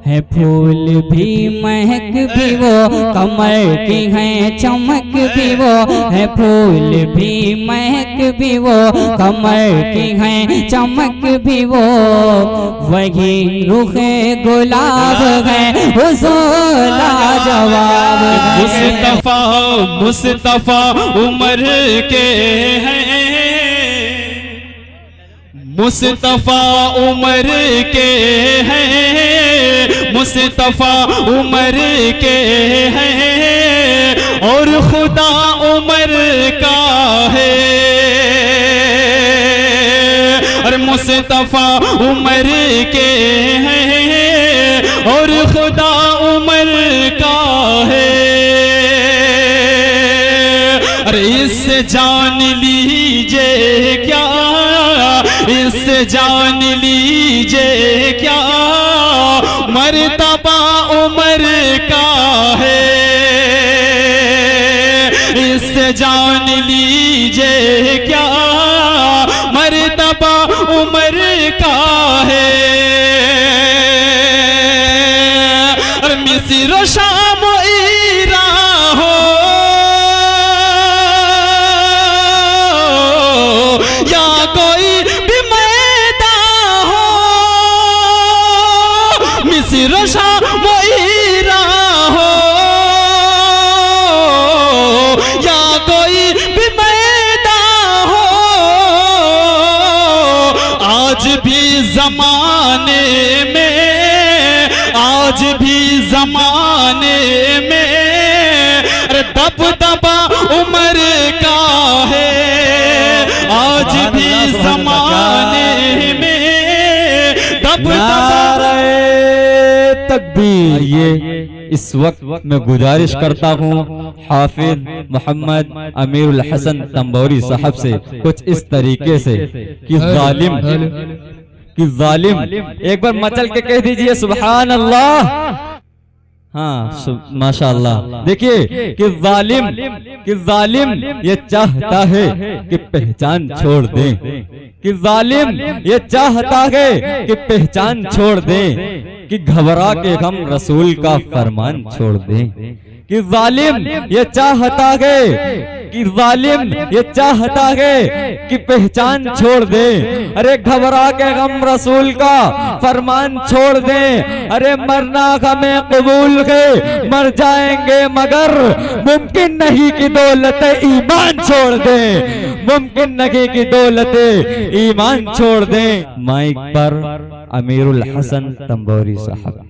है फूल भी महक भी वो, कमर की है चमक भी वो, है फूल भी महक भी वो, कमर की है चमक भी वो, वही रुखे गुलाब है हुस्न लाजवाब। मुस्तफा मुस्तफा उमर के हैं, मुस्तफा उमर के हैं, मुस्तफा उमर के हैं, और खुदा उमर का है। और मुस्तफा उमर के हैं, और खुदा उमर का है। अरे इससे जान लीजिए क्या, इससे जान लीजिए क्या, मर्तबा उमर का है। इससे जान लीजिए क्या, मर्तबा उमर का है। और मिस्र शाम ईरान हो या कोई भी मैदान हो, मिस्र शाम ईरान हो या कोई भी मैदान हो, आज भी जमाने में, आज भी जमाने में दबदबा उमर का है। आज भी जमाने में दबदबा। तकबीर। ये इस वक्त मैं गुजारिश करता हूँ हाफिज मोहम्मद अमीरुल हसन तंबोरी साहब से कुछ इस तरीके से कि जालिम एक बार मचल के कह दीजिए सुभान अल्लाह। हाँ माशाअल्लाह। देखिए कि जालिम ये चाहता है कि पहचान छोड़ दें, कि जालिम ये चाहता है कि पहचान छोड़ दें, कि घबरा के हम रसूल का फरमान छोड़ दें, कि जालिम ये चाहता है, कि जालिम ये चाहता है कि पहचान छोड़ दे। अरे घबरा के हम रसूल का फरमान छोड़ दें। अरे मरना हमें कबूल है, मर जाएंगे मगर मुमकिन नहीं कि दौलत ईमान छोड़ दें, मुमकिन नहीं कि दौलत ईमान छोड़ दें। माइक पर अमीरुल हसन तंबोरी साहब।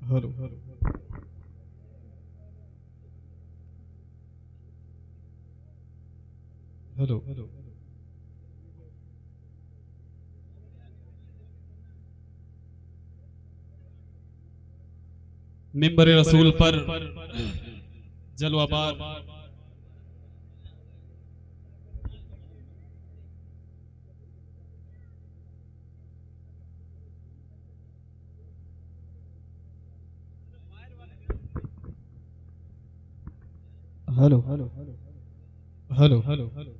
Hello hello hello. मिंबर रसूल पर जलवाबार hello hello hello hello hello.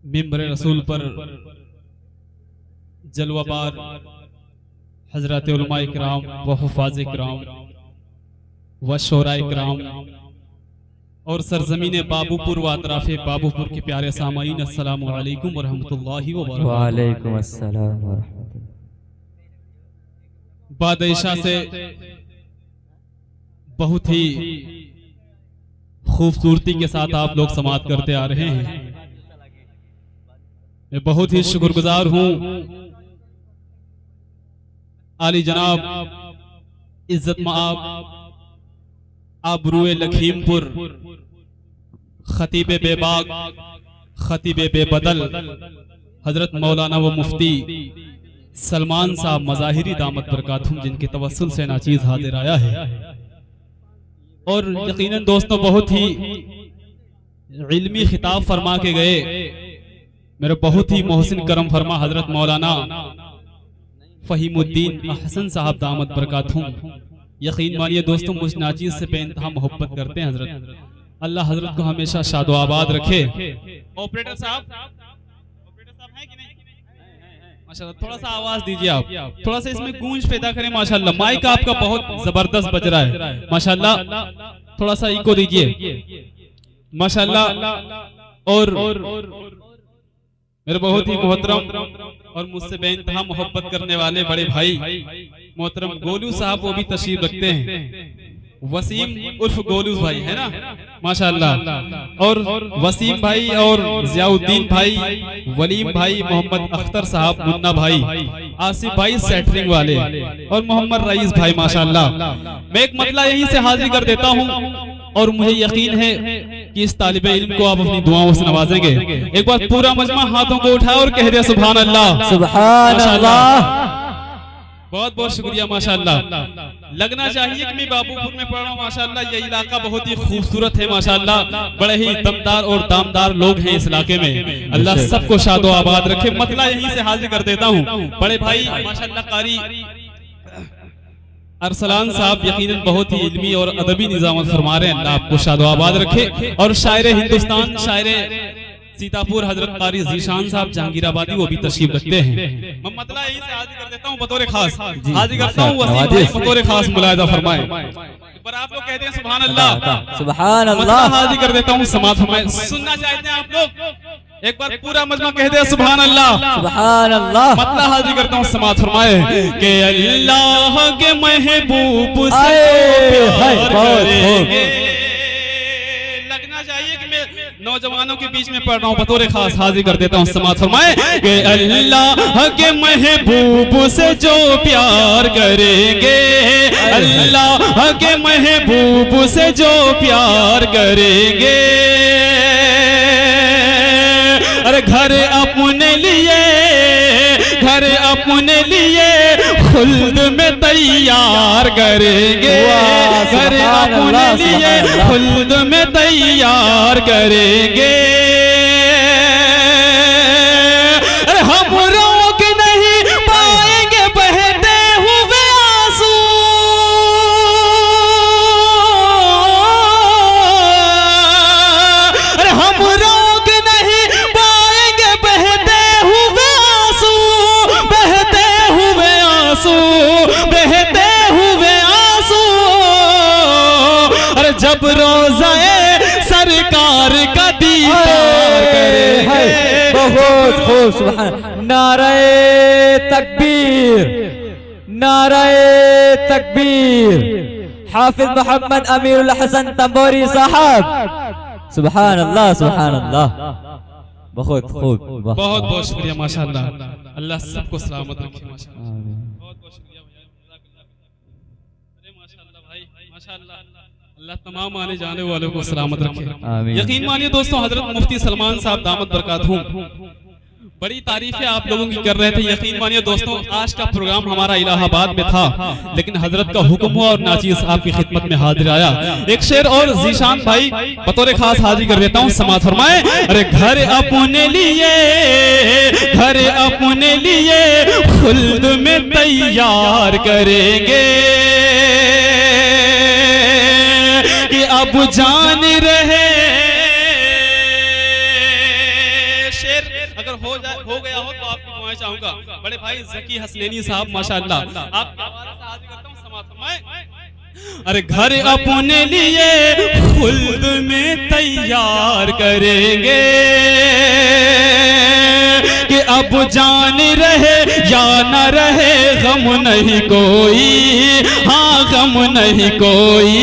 मिंबर रसूल पर जलवाबार हजरत उलमा इकराम व हुफ़ाज़ इकराम व शोरा इकराम और सरजमीन बाबूपुर व अतराफ़े बाबूपुर के प्यारे सामाईन, अस्सलामु अलैकुम व रहमतुल्लाहि व बरकातुहू। वालेकुम अस्सलाम व रहमतुल्लाह। बादशाह से बहुत ही खूबसूरती के साथ आप लोग समाअत करते आ रहे हैं। मैं बहुत ही शुक्रगुजार हूं आली जनाब इज्जत माब आबरूए लखीमपुर खतीब बेबाग खतीब बेबदल हजरत मौलाना व मुफ्ती सलमान साहब मज़ाहिरी दामत बरकातहुम, जिनके तवस्सुल से नाचीज हाजिर आया है। और यकीनन दोस्तों बहुत ही इल्मी खिताब फरमा के गए मेरे बहुत ही मोहसिन करम फरमा हजरत मौलाना फहीमुद्दीन अहसन साहब दामत बरकातहुम। यकीन मानिए दोस्तों मुझ नाचीज से बेइंतहा मोहब्बत करते हैं हजरत, अल्लाह हजरत को हमेशा शादो आबाद रखे। ऑपरेटर साहब हैं कि नहीं? माशाल्लाह, थोड़ा सा आवाज दीजिए आप, थोड़ा सा इसमें गूंज पैदा करें। माशाल्लाह, माइक आपका बहुत जबरदस्त बज रहा है। माशाल्लाह, थोड़ा सा इको दीजिए। माशाल्लाह, और मेरे बहुत ही मोहतरम और मुझसे बेइंतहा मोहब्बत करने वाले बड़े भाई मोहतरम गोलू साहब, वो भी तशरीफ रखते हैं। वसीम उर्फ गोलू भाई है ना, माशाल्लाह। और वसीम भाई और जियाउद्दीन भाई, वलीम भाई, मोहम्मद अख्तर साहब, मुन्ना भाई, आसिफ भाई सेटरिंग वाले, और मोहम्मद रईस भाई, माशाल्लाह। मैं एक मतला यहीं से हाजिर कर देता हूँ, और मुझे यकीन है कि इस तालिबे इल्म को आप अपनी दुआओं से नवाजेंगे। एक बार पूरा मजमा हाथों को उठाए और कह दे सुभान अल्लाह, सुभान अल्लाह। बहुत बहुत शुक्रिया, माशाल्लाह। लगना चाहिए कि मैं बाबूपुर में पढ़ रहा हूँ, माशाल्लाह। ये इलाका बहुत ही खूबसूरत है, माशाल्लाह। बड़े ही दमदार और दामदार लोग हैं इस इलाके में। अल्लाह सबको शादो आबाद रखे। मतला यहीं से हाजिर कर देता हूँ। बड़े भाई माशाल्लाह कारी अरसलान साहब यकीनन बहुत ही इल्मी और अदबी निजामत फरमा रहे हैं। अल्लाह आपको शादो आबाद रखे। और शायर हिंदुस्तान, शायर सीतापुर हजरत कारी जीशान साहब जहांगीराबादी, वो भी तशरीफ रखते हैं। मैं मतला यहीं से हाजिर कर देता हूँ बतौर खास, हाजिर करता हूँ वसीम भाई बतौर खास मुलाहिजा फरमाए। पर आप लोग कहते हैं सुभान अल्लाह, सुभान मतलब अल्लाह। हाजिर कर देता हूँ समाज फरमाए। सुनना चाहते हैं आप लोग? एक बार पूरा मजमा कह दे सुभान अल्लाह, सुभान अल्लाह। मतलब हाजिर करता हूँ समाज फरमाए कि अल्लाह के महबूब से प्यार करेंगे। लगना चाहिए कि मैं नौजवानों के बीच में पढ़ रहा हूँ, बतौर खास हाजिर कर देता हूँ समाज फरमाए कि अल्लाह के महबूब से जो प्यार करेंगे, अल्लाह के महबूब से जो प्यार करेंगे, अरे घर अपने लिए खुल्द में तैयार करेंगे, घर अपने लिए खुल्द में तैयार करेंगे। अरे हम रोक नहीं पाएंगे बहते हुए आंसू, अरे हम रोक नहीं पाएंगे बहते हुए आंसू, बहते हुए आंसू, बहते हुए आंसू। अरे जब रोज़ाए सरकार का दीदार करेंगे। बहुत खूब, सुभान। नारे तकबीर, नारे तकबीर। हाफिज मोहम्मद अमीरुल हसन तंबोरी साहब, सुभान अल्लाह, सुभान अल्लाह। बहुत खूब, बहुत बहुत शुक्रिया, माशाल्लाह। अल्लाह सबको सलामत रखे, माशाल्लाह। बहुत बहुत शुक्रिया भैया, अरे माशाल्लाह भाई, माशाल्लाह। अल्लाह तमाम आने जाने वालों को सलामत रखे। यकीन मानिए दोस्तों, हजरत मुफ्ती सलमान साहब दामत बरकातहूं बड़ी तारीफें आप लोगों की कर रहे थे। यकीन मानिए दोस्तों, आज का प्रोग्राम हमारा इलाहाबाद में था, लेकिन हजरत का हुक्म हुआ और नाचीज आपकी खिदमत में हाजिर आया। एक शेर और जीशान भाई बतौर खास हाजिर कर देता हूँ, समाज फरमाए। अरे घर अपने लिए, घर अपने लिए खुल्द में तैयार करेंगे, कि अब जान रहे। शेर अगर हो गया हो तो आपकी दुआएं चाहूंगा। बड़े भाई जकी हसनैनी साहब, माशाअल्लाह, आप हाजिर करता हूं समाअत फरमाएं। अरे घर अपने लिए खुल्द में तैयार करेंगे, कि अब जान रहे या न रहे गम नहीं कोई, हाँ गम नहीं कोई।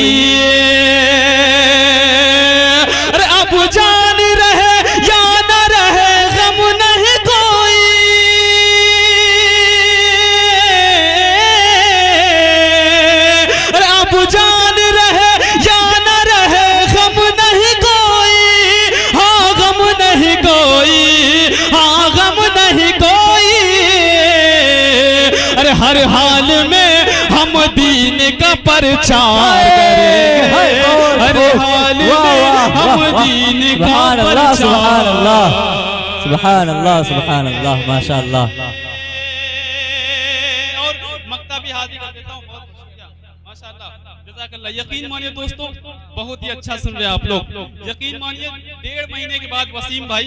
अरे अब जान रहे या न रहे गम नहीं कोई, अरे अब जान रहे या न रहे गम नहीं कोई, हाँ गम नहीं कोई, हाँ गम नहीं कोई। अरे हर हाल में हम दीन का प्रचार करेंगे, हर हाल में हम दीन का प्रचार। सुभान अल्लाह, सुभान अल्लाह, सुभान अल्लाह, माशाअल्लाह। और मक्ता भी हाजिर कर देता हूं, बहुत शुक्रिया, माशाअल्लाह, जज़ाकल्लाह। माशाल्लाह। यकीन मानिए दोस्तों, बहुत ही अच्छा सुन रहे हैं आप लोग। यकीन मानिए 1.5 महीने के बाद वसीम भाई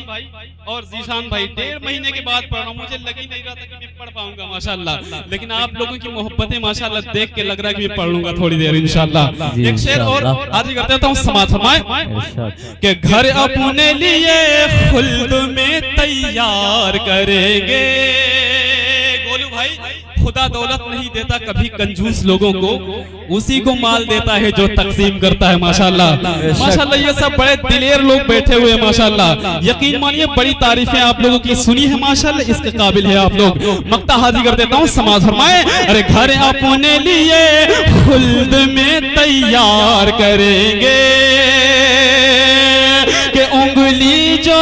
और जीशान भाई 1.5 महीने के बाद पढ़ रहा हूँ। मुझे लग ही नहीं रहा था कि मैं पढ़ पाऊंगा माशाल्लाह, लेकिन आप लोगों की मोहब्बतें माशाल्लाह देख के लग रहा है कि मैं पढ़ लूंगा थोड़ी देर इंशाल्लाह। एक शेर और हाजिर कर देता हूँ, समाज फरमाए कि घर अपने लिए खुल्द में तैयार करेंगे। गोलू भाई, खुदा दौलत नहीं देता कभी कंजूस लोगों को, उसी को माल देता है जो तकसीम करता है माशाल्लाह। माशाल्लाह ये सब बड़े दिलेर लोग बैठे हुए हैं माशाल्लाह। यकीन मानिए बड़ी तारीफें आप लोगों की सुनी है माशाल्लाह, इसके काबिल है आप लोग। मक्ता हाजिर कर देता हूँ, समाज फरमाए अरे घर अपने लिए खुल्द में तैयार करेंगे कि उंगली जो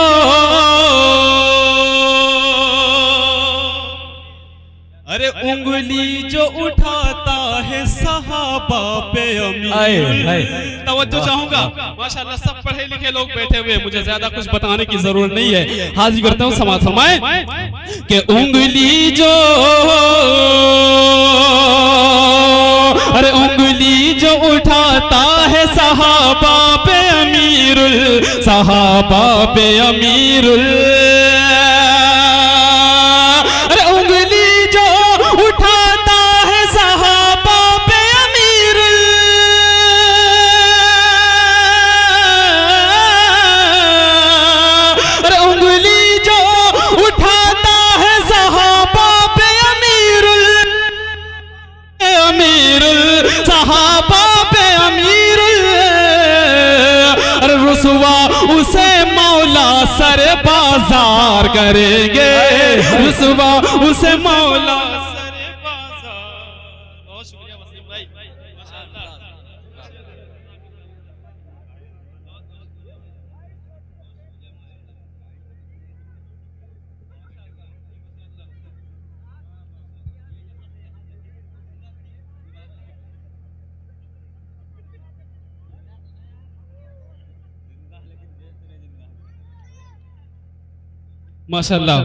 अरे उंगली जो उठाता है सहाबा पे अमीर। तवज्जो चाहूंगा माशाल्लाह, सब पढ़े लिखे लोग बैठे हुए हैं, मुझे ज्यादा कुछ बताने की जरूरत नहीं है। हाजिर करता हूँ, समाज फरमाए कि उंगली जो अरे उंगली जो उठाता है सहाबा पे अमीरुल, सहाबा पे अमीरुल। अरे उंगली जो उठाता है सहाबा पे अमीरुल, अरे उंगली जो उठाता है सहाबा पे अमीरुल, अमीरुल सहाबा पे अमीरुल। अरे रुसवा उसे मौला सर बाजार करेंगे, रुसवा उसे मौला सर बाजार। बहुत शुक्रिया वसीम भाई माशाल्लाह। माशाल्लाह।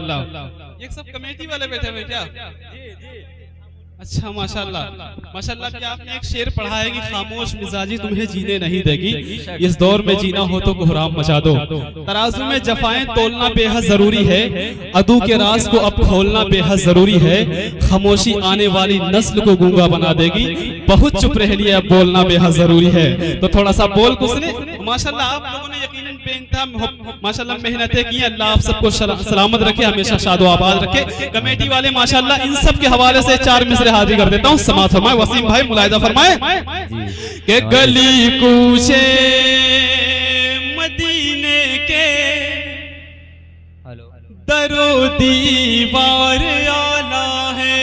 ये सब कमेटी वाले बैठे हुए क्या? अच्छा माशाल्लाह माशाल्लाह। कि आपने एक शेर पढ़ा है कि खामोश मिजाजी तुम्हें जीने नहीं देगी, इस दौर में जीना हो तो कोहराम मचा दो। तराजू में जफाएं तोलना बेहद जरूरी है, अदू के राज को अब खोलना बेहद जरूरी है। खामोशी आने वाली नस्ल को गूंगा बना देगी, बहुत चुप रह लिया अब बोलना बेहद जरूरी है। तो थोड़ा सा बोल कुसने माशाल्लाह। आप लोगों ने यकीनन बेइंतहा माशाल्लाह मेहनतें की, अल्लाह आप सबको सलामत रखे, हमेशा शादो आबाद रखे। कमेटी वाले माशाल्लाह इन सब के हवाले से 4 मिसरे हाजिर कर देता हूँ, समाज फरमाए वसीम भाई, मुलाहिजा फरमाए कि गली कूचे मदीने के दरो दीवार आला है।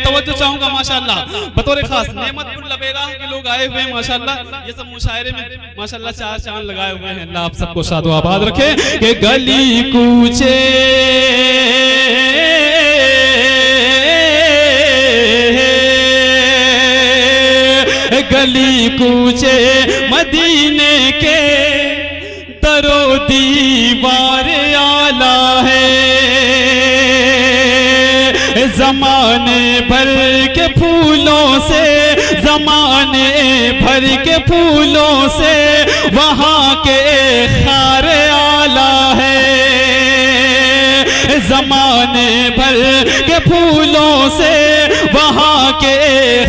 तवज्जो चाहूंगा माशाल्लाह, बतौर खास नेमतपुर लबेरा के लोग आए हुए हैं माशाल्लाह। ये सब मुशायरे में माशाल्लाह 4 चांद लगाए हुए हैं, अल्लाह आप सबको शादो आबाद रखे। कि गली कूचे गली कूचे मदीने के दरो दीवार आला है। जमाने भर के फूलों से, जमाने भर के फूलों से वहाँ के खार आला है। जमाने भर के फूलों से वहाँ के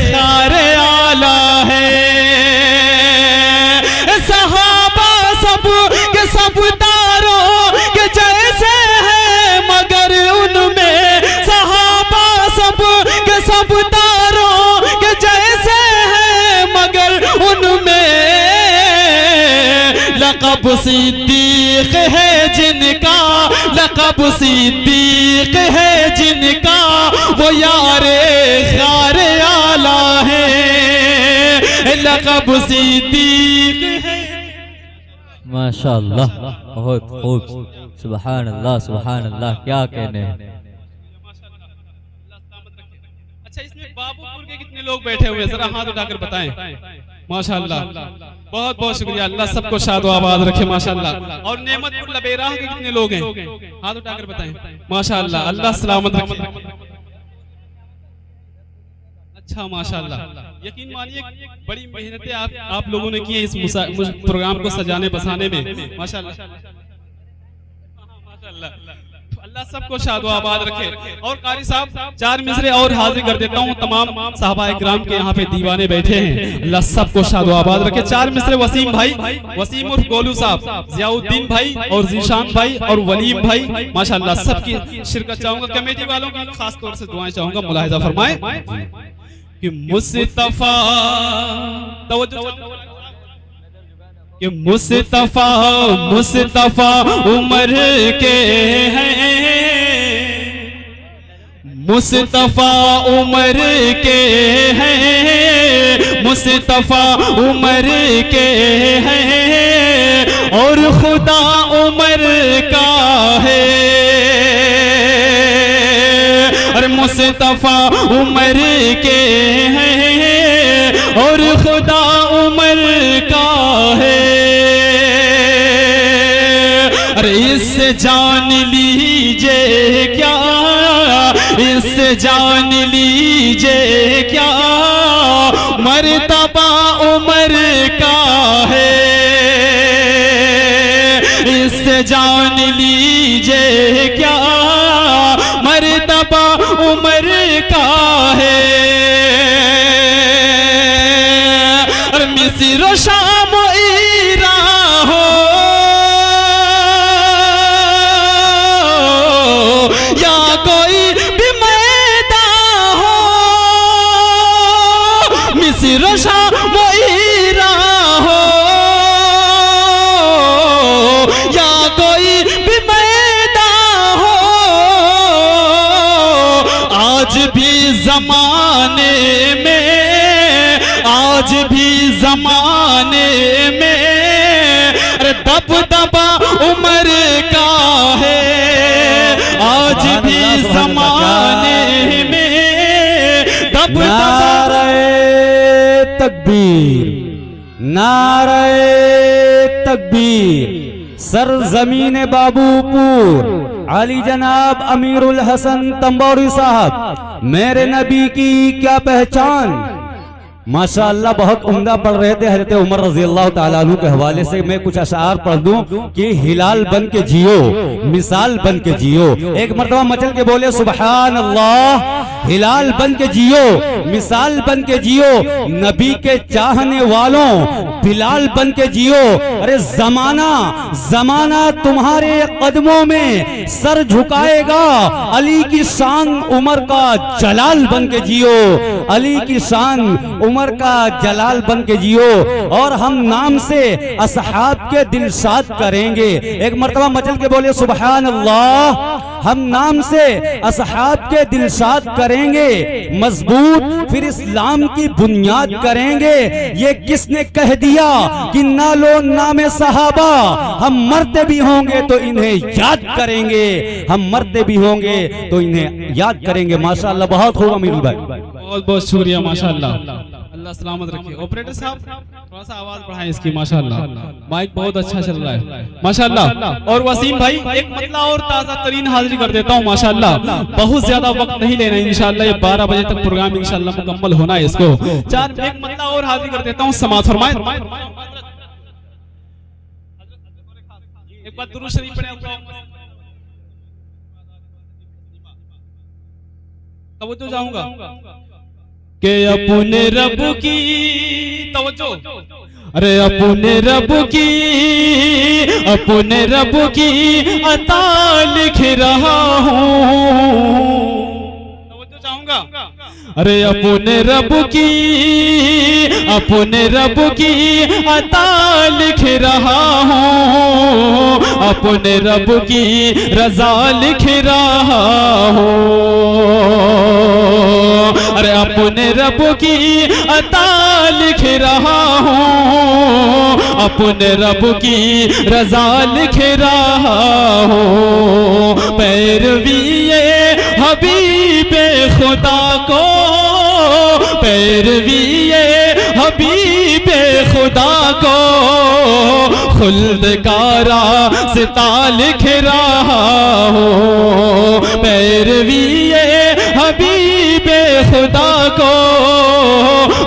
खार आला है। सहाबा सब के सब तारों के जैसे हैं, मगर उनमें सहाबा सब के सब तारों के जैसे हैं, मगर उनमें लक़ब सिद्दीक है जिनका, लक़ब सिद्दीक है जिनका, वो यारे खार आला है। लक़ब सिद्दीक है। माशाअल्लाह, बहुत खूब, सुभान अल्लाह, सुभान अल्लाह, क्या कहने हैं। अच्छा, इसमें बाबूपुर के कितने लोग बैठे हुए हैं, जरा हाथ उठाकर बताएं। माशाअल्लाह, बहुत बहुत शुक्रिया, अल्लाह सबको शादो आबाद रखे माशाअल्लाह। और नेमतपुर लबेरा के कितने लोग हैं, हाथ उठाकर बताएं। माशाअल्लाह, अल्लाह सलामत रखे। अच्छा माशाल्लाह, यकीन मानिए बड़ी मेहनतें आप लोगों ने की है इस प्रोग्राम को सजाने बसाने में, माशाल्लाह माशाल्लाह। अल्लाह सबको शादो आबाद रखे। और कारी साहब 4 मिसरे और हाजिर कर देता हूँ, तमाम साहबा इकराम के यहाँ पे दीवाने बैठे हैं, अल्लाह सबको शादो आबाद रखे। 4 मिसरे वसीम भाई, वसीम उर्फ गोलू साहब, जियाउद्दीन भाई और जीशान भाई और वलीम भाई, माशाल्लाह सबकी शिरकत चाहूंगा। कमेटी वालों की खास तौर से दुआएं चाहूंगा, मुलाहिजा फरमाएं कि मुस्तफा कि मुस्तफा मुस्तफा उमर के हैं, मुस्तफा उमर के हैं, मुस्तफा उमर के हैं और खुदा उमर का है। और मुस्तफा उमर के हैं और खुदा उमर का है। अरे इससे जान लीजिए क्या, इससे जान लीजिए क्या मर्तबा उमर का है। इससे जान लीजिए क्या मर्तबा उमर का है। और मिस्र शाम ईरान हो या कोई भी मैदान हो, मिस्र शाम ईरान हो या कोई भी मैदान हो, आज भी जमाने में, आज भी जमाने में दबदबा उमर का है। आज भी जमाने में दबदबा। नारे तकबीर, नारे तकबीर। सरजमीन बाबूपुर, अली जनाब अमीरुल हसन तंबोरी साहब, मेरे नबी की क्या पहचान। माशाअल्लाह बहुत उम्दा पढ़ रहे थे हज़रत उमर रज़ी अल्लाह ताला अन्हु के हवाले से। मैं कुछ अशार पढ़ दूं कि हिलाल बन के जियो, मिसाल बन के जियो। एक मर्तबा मचल के बोले सुबहान अल्लाह। हिलाल बन के जियो, मिसाल बन के जियो, नबी के चाहने वालों बिलाल बन के जियो। अरे जमाना जमाना तुम्हारे कदमों में सर झुकाएगा, अली की शान उमर का जलाल बन के जियो, अली की शान उमर का जलाल बन के जियो। और हम नाम से असहाब के दिलशाद करेंगे। एक मर्तबा मचल के बोले सुबहान अल्लाह। हम नाम से असहाब के दिलशाद करेंगे, मजबूत फिर इस्लाम की बुनियाद करेंगे। ये किसने कह दिया कि ना लो नामे सहाबा। हम मरते भी होंगे तो इन्हें याद करेंगे, हम मरते भी होंगे तो इन्हें याद करेंगे। माशाअल्लाह बहुत खूब अमीर भाई, बहुत बहुत शुक्रिया माशाअल्लाह, अल्लाह सलामत रखे। ऑपरेटर साहब थोड़ा सा आवाज बढ़ाएं इसकी, माशाअल्लाह माइक बहुत अच्छा चल रहा है माशाअल्लाह। और वसीम भाई एक मतला और ताजा तरीन हाजिरी कर देता हूँ माशाअल्लाह, बहुत ज्यादा वक्त नहीं लेना इंशाअल्लाह, ये 12 बजे तक प्रोग्राम इंशाअल्लाह मुकम्मल होना है इसको। एक मतला और हाजिर कर देता हूँ, समाअत फरमाएं। एक बार दुरूद शरीफ पढ़ें, तवज्जो चाहूंगा कि अपने रब की तवज्जो, अरे अपने रब की अता लिख रहा हूँ। तवज्जो चाहूंगा, अरे अपने रब की अता लिख रहा हूँ, अपने रब की रजा लिख रहा हूँ। अरे अपने रब की अता लिख रहा हूँ, अपने रब की रजा लिख रहा हूँ। पैरवी हबीबे खुदा को, पैरवी हबीबे खुदा को खुल्द का रास्ता लिख रहा हूँ। पैरवी हबीबे खुदा को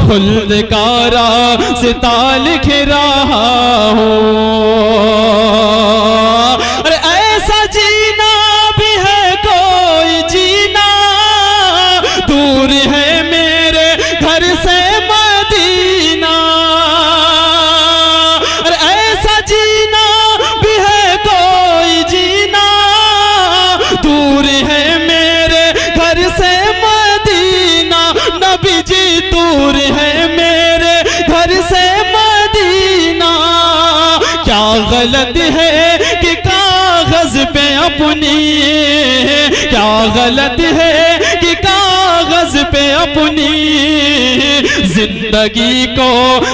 खुल्द का रास्ता लिख रहा हूँ। अरे ऐसा जीना भी है कोई जीना, दूर है मेरे घर से मदीना। अरे ऐसा जीना भी है कोई जीना, दूर है मेरे घर से मदीना। नबी जी दूर है मेरे घर से मदीना। क्या गलत है कि कागज पे अपनी, क्या गलत है कि कागज पे अपनी जिंदगी को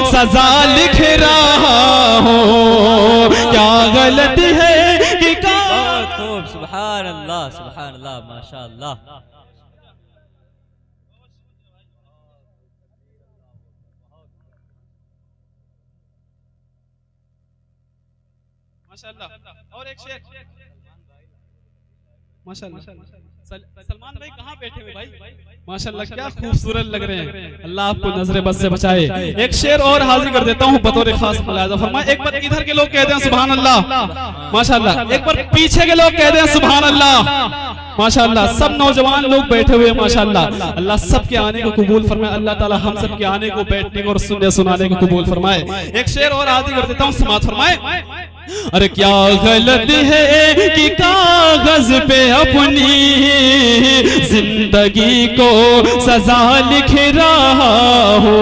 सजा लिख रहा हूँ। क्या गलत है कि खूब, सुभान अल्लाह, माशाअल्लाह। माशाअल्लाह। और एक शेर, माशाअल्लाह। सलमान भाई कहाँ बैठे हुए भाई? माशाअल्लाह क्या खूबसूरत लग रहे हैं। अल्लाह आपको नजरे बद से बचाए। एक शेर और हाजिर कर देता हूँ बतौर खास मुलाजा फरमाए। एक बार इधर के लोग कहते हैं सुभान अल्लाह, माशाअल्लाह। एक बार पीछे के लोग कहते हैं सुभान अल्लाह, माशाअल्लाह। सब नौजवान लोग बैठे हुए हैं माशाअल्लाह। अल्लाह सबके आने को कबूल फरमाए। अल्लाह ताला हम सबके आने को, बैठने को और सुनने सुनाने को कबूल फरमाए। एक शेर और हाजिर कर देता हूँ, समात फरमाए। अरे क्या गलत है कि कागज पे अपनी जिंदगी को सजा लिख रहा हो,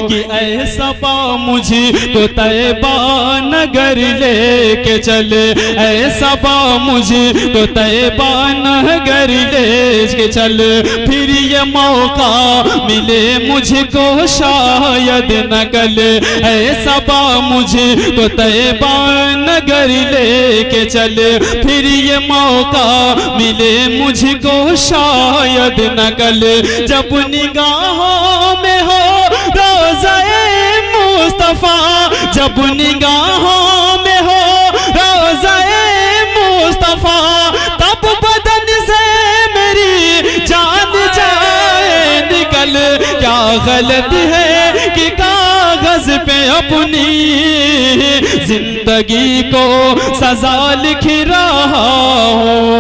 कि ऐसा पा मुझे को तैबा नगर लेके चले, ऐसा पा मुझे को तैबा नगर लेके चले। फिर ये मौका मिले मुझको शायद न कल, ऐसा पा मुझे तो तैबा नगर लेके चले। फिर ये मौका मिले मुझको शायद न कल, जब निगाहों में हो रोज़े मुस्तफा, जब निगाहों में हो रोज़े मुस्तफा, तब बदन से मेरी जान जाए निकल। क्या गलत है कि कागज पे अपनी जिंदगी को सजा लिख रहा हूँ।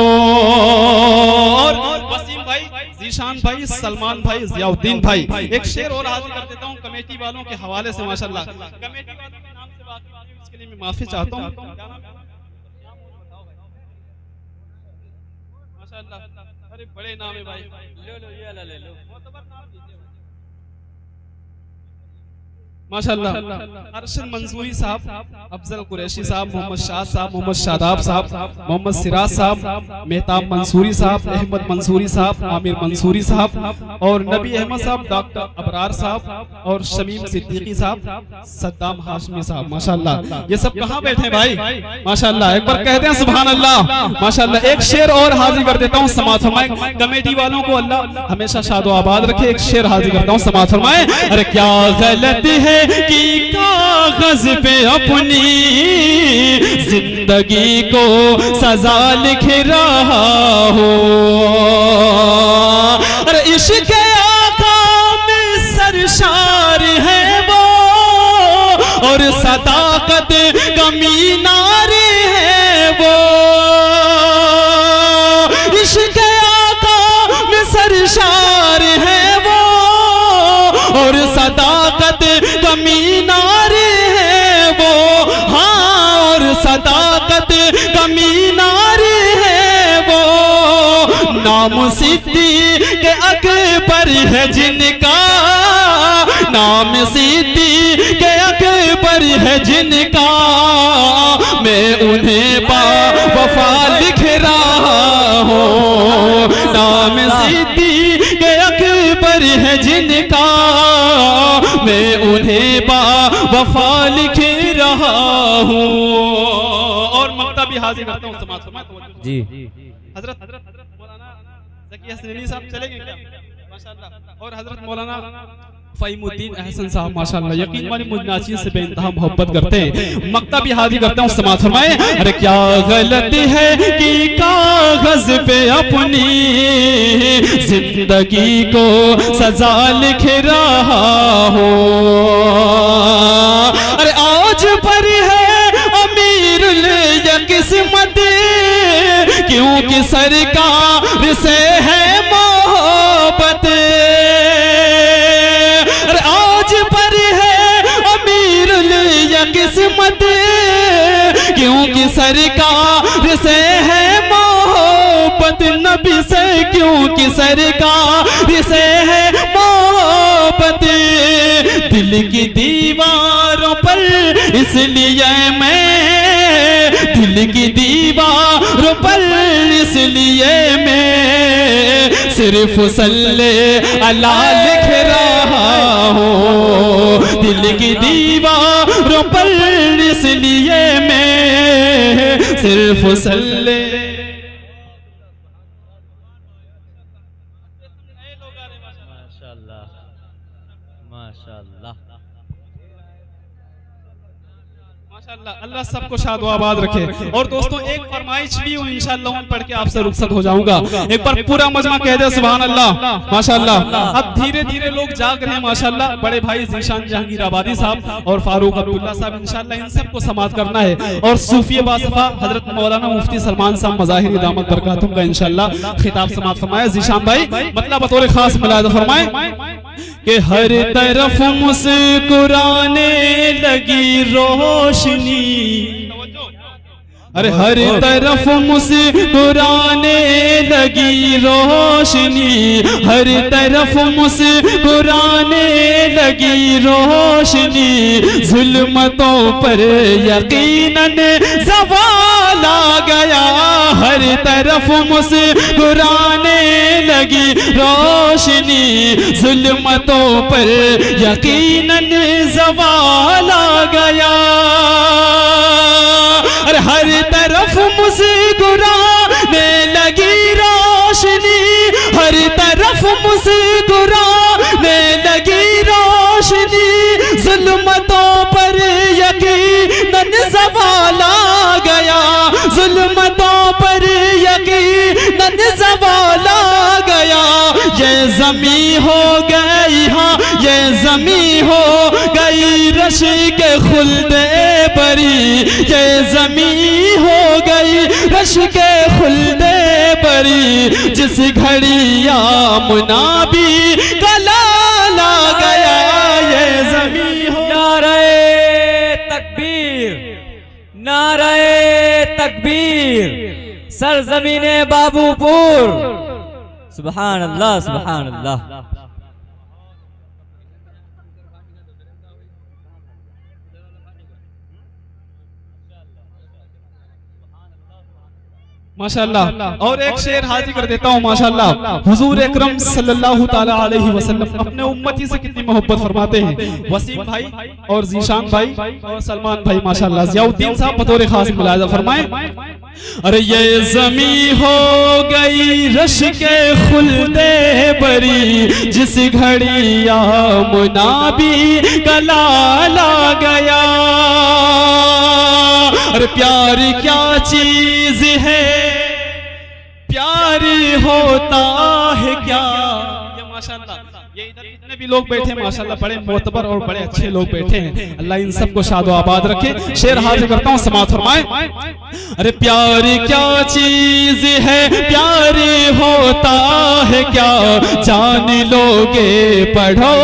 और वसीम भाई, जीशान भाई, सलमान भाई, जियाउद्दीन भाई, एक शेर और हाजिर कर देता हूँ कमेटी वालों के हवाले से। माशाल्लाह कमेटी वालों के नाम से बात की, इसके लिए मैं माफी चाहता हूँ। माशाल्लाह, अरे बड़े नाम है भाई, ले लो माशाअल्लाह। अरशद मंसूरी साहब, अफजल कुरैशी साहब, मोहम्मद शाह साहब, मोहम्मद शादाब साहब, मोहम्मद सिराज साहब, मेहताब मंसूरी साहब, अहमद मंसूरी साहब, आमिर मंसूरी साहब और नबी अहमद साहब, डॉक्टर अबरार साहब और शमीम सिद्दीकी साहब, सद्दाम हाशमी साहब। माशाअल्लाह ये सब कहाँ बैठे हैं भाई? माशाअल्लाह एक बार कहते हैं सुभान अल्लाह। माशाअल्लाह एक शेर और हाजिर कर देता हूँ, समाअत फरमाए। कमेटी वालों को अल्लाह हमेशा शादो आबाद रखे। एक शेर हाजिर करता हूँ, समाअत फरमाए। अरे क्या गलत है कि कागज पे अपनी जिंदगी को सजा लिख रहा हो। अरे इश्क़ आका में सरशार है वो, और सदाकत का मीनार है वो। इश्क़ आका में सरशार है वो, और सदाकत का मीनार है वो। हाँ और सदाकत का मीनार है वो। नाम सिद्दीक़ अकबर है जिनका, नाम सिद्दीक़ अकबर है जिनका, मैं उन्हें वफा लिख रहा हूँ। नाम सिद्दीक़ अकबर है जिनका, मैं उन्हें वफा लिख रहा हूँ। और मक्ता भी हाजिर करता हूँ, समाअत फरमाए जी। हजरत मौलाना ज़की हसनैनी साहब चलेंगे क्या? माशाअल्लाह। और हजरत मौलाना फ़हीमुद्दीन अहसन साहब माशाल्लाह यकीन मानी मुझ नाचीज़ से बेइंतहा मोहब्बत करते हैं, मक्ता भी हादी करते हैं। उस समात फरमाए, अरे क्या गलती है कि कागज पे अपनी जिंदगी को सजा लिख रहा हो। अरे आज पर है अमीरुल ये किस्मत, क्योंकि सरकार से है मोहब्बत। किस्मत क्योंकि सरकार से है मोहब्बत, नबी से क्योंकि सरकार से है मोहब्बत। दिल की दीवारों पर इसलिए मैं, दिल की दीवारों पर इसलिए मैं सिर्फ सल्ले अला लिख रहा हूँ। दिल की दीवारों पर इसलिए मैं सिर्फ सल्ले। माशाअल्लाह माशाअल्लाह माशाअल्लाह, अल्लाह सबको शाद आबाद रखे। और दोस्तों एक फरमाइश भी हूँ, इंशाअल्लाह उन पढ़ के आपसे रुखसत हो जाऊंगा। एक बार पूरा मजमा कह दे सुभान अल्लाह माशाअल्लाह। अब धीरे धीरे लोग जाग रहे हैं माशाअल्लाह। बड़े भाई ज़ीशान जहांगीर आबादी साहब और फारूक अब्दुल्ला साहब, इंशाअल्लाह इन सबको समात करना है। और सूफी बासफा हजरत मौलाना मुफ्ती सलमान साहब मज़ाहिर दामत बरकातुहुम का इंशाअल्लाह खिताब समात फरमाया। ज़ीशान भाई मतलब बतौर खास मिलाद फरमाए कि हर तरफ मुस्कुराने लगी रोशनी, अरे हर तरफ मुस्कुराने लगी रोशनी, हर तरफ मुस्कुराने लगी रोशनी। जुल्मतों पर यकीनन ज़वाल आ गया, हर तरफ मुस्कुराने लगी रोशनी। जुल्मतों पर यकीनन ज़वाल आ गया, अरे हर तरफ मुस्कुराने लगी रोशनी, हर तरफ मुस्कुराने लगी रोशनी। जुल्मतों पर यकीनन ज़वाल आ गया, जुल्मतों पर यकीनन ज़वाल आ गया। ये ज़मीं हो गई, हाँ ये ज़मीं हो गई रश के खुल्दे बरी, ये ज़मीं हो गई रश के खुल्दे बरी। जिस घड़ी या मुनाबी कलाल आ गया, ये ज़मीं हो। नारे तकबीर, नारे तकबीर, सरजमीने बाबूपुर। सुभान अल्लाह सुभान अल्लाह। माशाअल्लाह। और एक शेर हाजिर कर देता हूँ माशाअल्लाह। हुजूर अकरम सल्लल्लाहु ताला अलैहि वसल्लम अपने उम्मती से कितनी मोहब्बत फरमाते हैं। वसीम भाई और ज़ीशान भाई और सलमान भाई माशाअल्लाह। ज़ियाउद्दीन साहब बतौर खास मुलाज़ा फरमाएं, अरे ये ज़मीं हो गई रश के खुल्दे बरी, जिस घड़ी या मुनाबी कलाल आ गया। अरे प्यार क्या चीज है, प्यार होता है क्या। ये माशाअल्लाह, ये इधर जितने भी लोग बैठे माशाअल्लाह बड़े मोतबर और बड़े अच्छे लोग बैठे हैं। अल्लाह इन सबको शादो आबाद रखे। शेर हाजिर करता हूँ, समात फरमाए। अरे प्यार क्या चीज है, प्यार होता है क्या, जान लोगे पढ़ो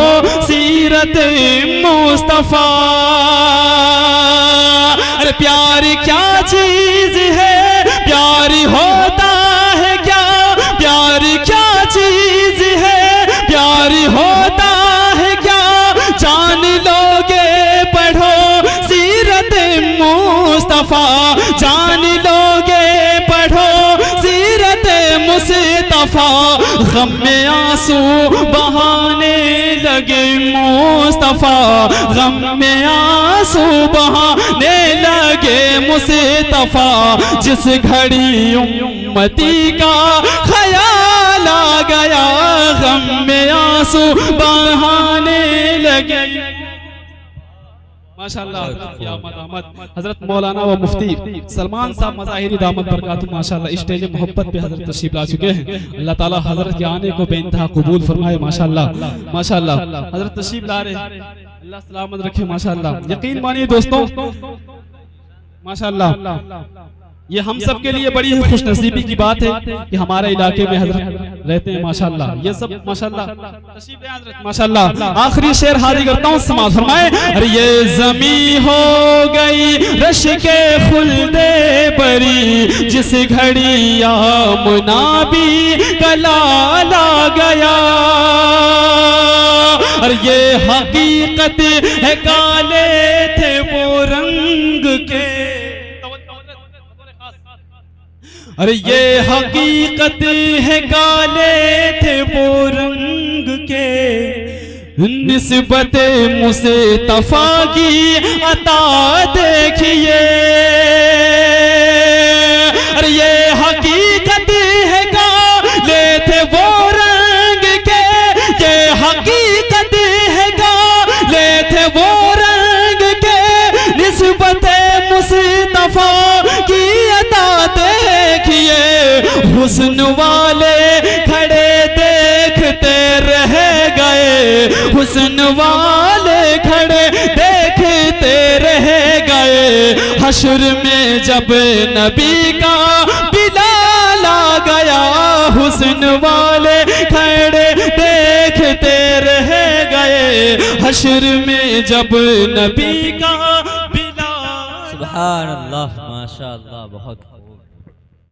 सीरत मुस्तफा। अरे प्यार क्या चीज है, प्यार होता है क्या, प्यार क्या चीज है, प्यार होता है क्या, जान लोगे पढ़ो सीरत मुस्तफा, जान लोगे पढ़ो सीरत मुस्तफा। गम में आंसू बहाने लगे मुस्तफा, गम में आंसू बहाने लगे मुस्तफा। जिस घड़ी उम्मती का ख्याल आ गया, गम में आंसू बहाने लगे। माशाअल्लाह हजरत मौलाना व मुफ्ती सलमान साहब मज़ाहिरी दामत बरकातुहू माशाअल्लाह स्टेज मोहब्बत पे हजरत तशरीफ ला चुके हैं। अल्लाह ताला हजरत के आने को बेइंतहा कबूल फरमाए। माशाअल्लाह माशाअल्लाह हजरत तशरीफ ला रहे हैं, अल्लाह सलामत रखे। माशाअल्लाह यकीन मानिए दोस्तों, माशाअल्लाह ये हम सब के लिए बड़ी ही खुशनसीबी की बात है कि हमारे इलाके में हजरत रहते हैं। माशाअल्लाह ये सब माशाअल्लाह तशरीफ ले हजरत। माशाअल्लाह आखिरी शेर हाजिर करता हूँ, समाज फरमाए। अरे ये जमी हो गई रश के खुल्दे बरी, जिस घड़ी या मुनाबी कलाला गया। और ये हकीकत है काले थे वो रंग के। अरे ये हकीकत है काले थे वो रंग के, निस्बत मुस्तफा की अता देखिए। अरे ये हकीकत है काले थे वो रंग के, ये हकीकत है काले थे वो रंग के, निस्बत मुस्तफा की अता देखिए। हुस्न वाले खड़े देखते रह गए, हुस्न वाले खड़े देखते रह गए। हश्र में जब नबी का बिलाल आ गया, हुस्न वाले खड़े देखते रह गए। हश्र में जब नबी का बिलाल। सुभान अल्लाह, माशा अल्लाह, बहुत